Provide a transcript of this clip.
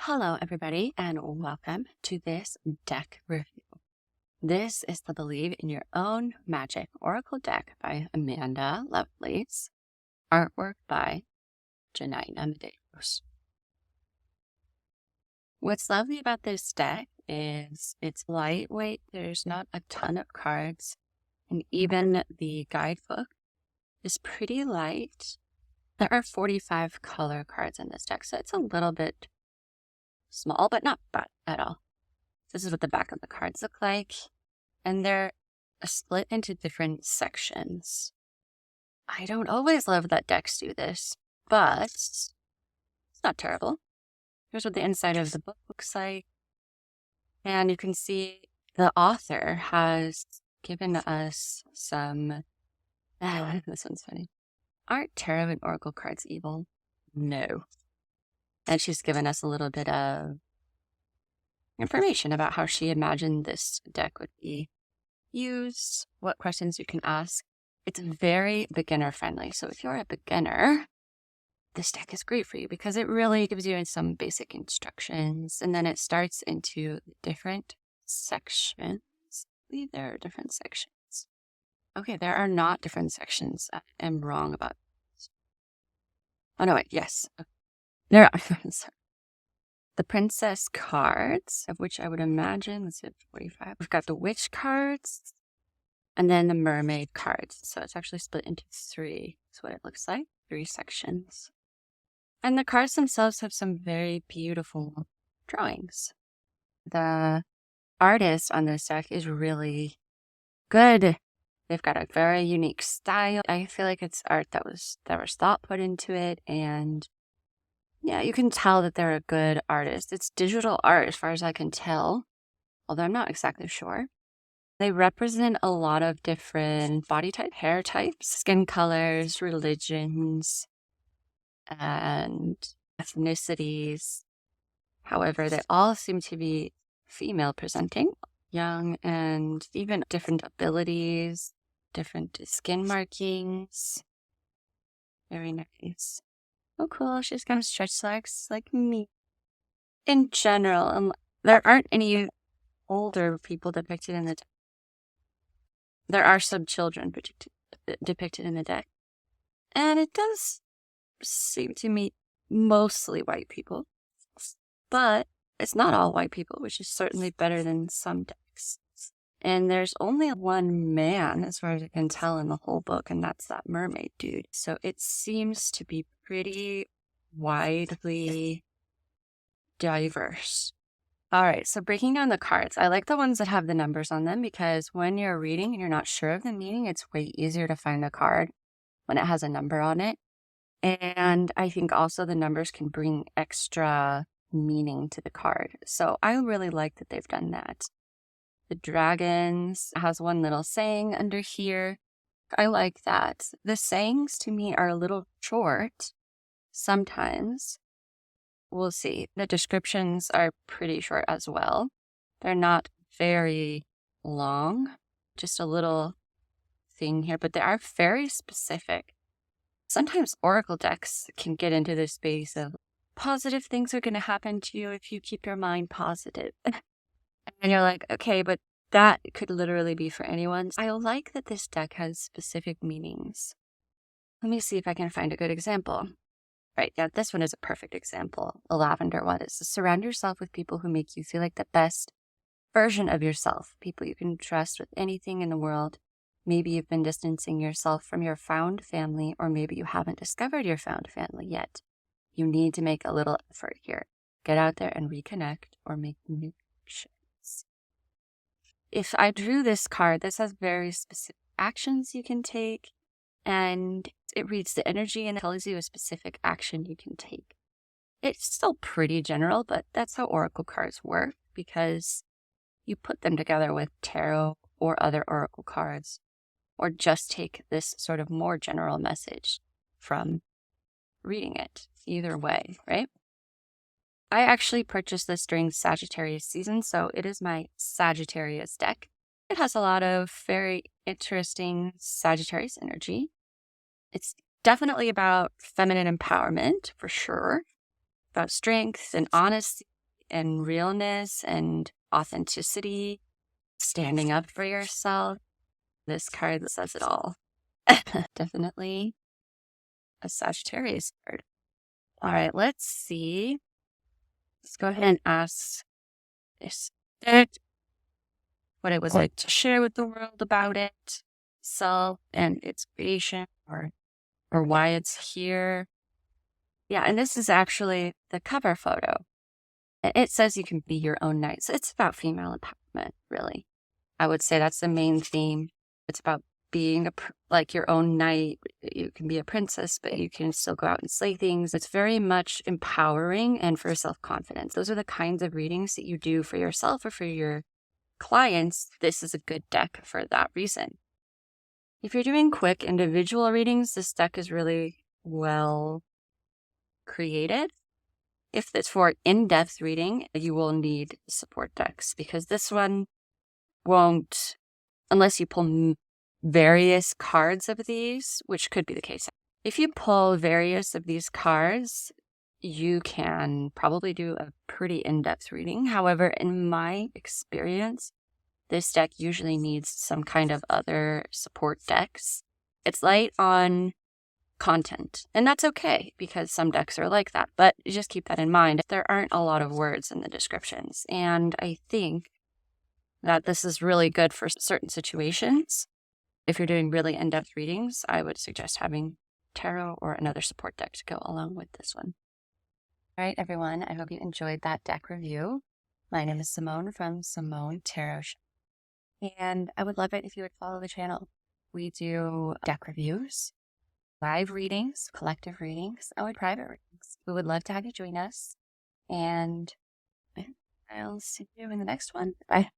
Hello, everybody, and welcome to this deck review. This is the Believe in Your Own Magic Oracle deck by Amanda Lovelace, artwork by Janina Madeiros. What's lovely about this deck is it's lightweight, there's not a ton of cards, and even the guidebook is pretty light. There are 45 color cards in this deck, so it's a little bit small, but not bad at all. This is what the back of the cards look like, and they're split into different sections. I don't always love that decks do this, but it's not terrible. Here's what the inside of the book looks like, and you can see the author has given us some, this one's funny. Aren't tarot and oracle cards evil? No. And she's given us a little bit of information about how she imagined this deck would be used, what questions you can ask. It's very beginner friendly. So if you're a beginner, this deck is great for you because it really gives you some basic instructions, and then it starts into different sections. I believe there are different sections. Okay, there are not different sections. I am wrong about this. Oh, no, wait, yes. There are. Sorry. The princess cards, of which I would imagine, let's see, 45. We've got the witch cards and then the mermaid cards. So it's actually split into three. That's what it looks like, 3 sections. And the cards themselves have some very beautiful drawings. The artist on this deck is really good. They've got a very unique style. I feel like it's art that was thought put into it, and yeah, you can tell that they're a good artist. It's digital art as far as I can tell, although I'm not exactly sure. They represent a lot of different body type, hair types, skin colors, religions, and ethnicities. However, they all seem to be female presenting, young, and even different abilities, different skin markings. Very nice. Oh, cool. She's got stretched legs like me. In general, there aren't any older people depicted in the deck. There are some children depicted in the deck. And it does seem to me mostly white people. But it's not all white people, which is certainly better than some decks. And there's only one man, as far as I can tell, in the whole book, and that's that mermaid dude. So it seems to be pretty widely diverse. All right, so breaking down the cards. I like the ones that have the numbers on them because when you're reading and you're not sure of the meaning, it's way easier to find the card when it has a number on it. And I think also the numbers can bring extra meaning to the card. So I really like that they've done that. The dragons has one little saying under here. I like that. The sayings to me are a little short sometimes. We'll see. The descriptions are pretty short as well. They're not very long, just a little thing here, but they are very specific. Sometimes oracle decks can get into this space of positive things are going to happen to you if you keep your mind positive. And you're like, okay, but that could literally be for anyone. I like that this deck has specific meanings. Let me see if I can find a good example. Right, yeah, this one is a perfect example. The lavender one is surround yourself with people who make you feel like the best version of yourself, people you can trust with anything in the world. Maybe you've been distancing yourself from your found family, or maybe you haven't discovered your found family yet. You need to make a little effort here. Get out there and reconnect or make new connections. If I drew this card, this has very specific actions you can take, and it reads the energy and it tells you a specific action you can take. It's still pretty general, but that's how oracle cards work because you put them together with tarot or other oracle cards, or just take this sort of more general message from reading it. Either way, right? I actually purchased this during Sagittarius season, so it is my Sagittarius deck. It has a lot of very interesting Sagittarius energy. It's definitely about feminine empowerment, for sure, about strength and honesty and realness and authenticity, standing up for yourself. This card says it all. Definitely a Sagittarius card. All right, let's see. Let's go ahead and ask this deck what it was like to share with the world about it, self and its creation, or why it's here. Yeah, and this is actually the cover photo. It says you can be your own knight. So it's about female empowerment, really. I would say that's the main theme. It's about being like your own knight. You can be a princess, but you can still go out and slay things. It's very much empowering and for self-confidence. Those are the kinds of readings that you do for yourself or for your clients. This is a good deck for that reason. If you're doing quick individual readings, this deck is really well created. If it's for in-depth reading, you will need support decks because this one won't, unless you pull various cards of these, which could be the case. If you pull various of these cards, you can probably do a pretty in-depth reading. However, in my experience, this deck usually needs some kind of other support decks. It's light on content, and that's okay because some decks are like that, but just keep that in mind. There aren't a lot of words in the descriptions, and I think that this is really good for certain situations. If you're doing really in-depth readings, I would suggest having tarot or another support deck to go along with this one. All right, everyone, I hope you enjoyed that deck review. My name is Simone from Simone Tarot Shop, and I would love it if you would follow the channel. We do deck reviews, live readings, collective readings, and private readings. We would love to have you join us, and I'll see you in the next one. Bye.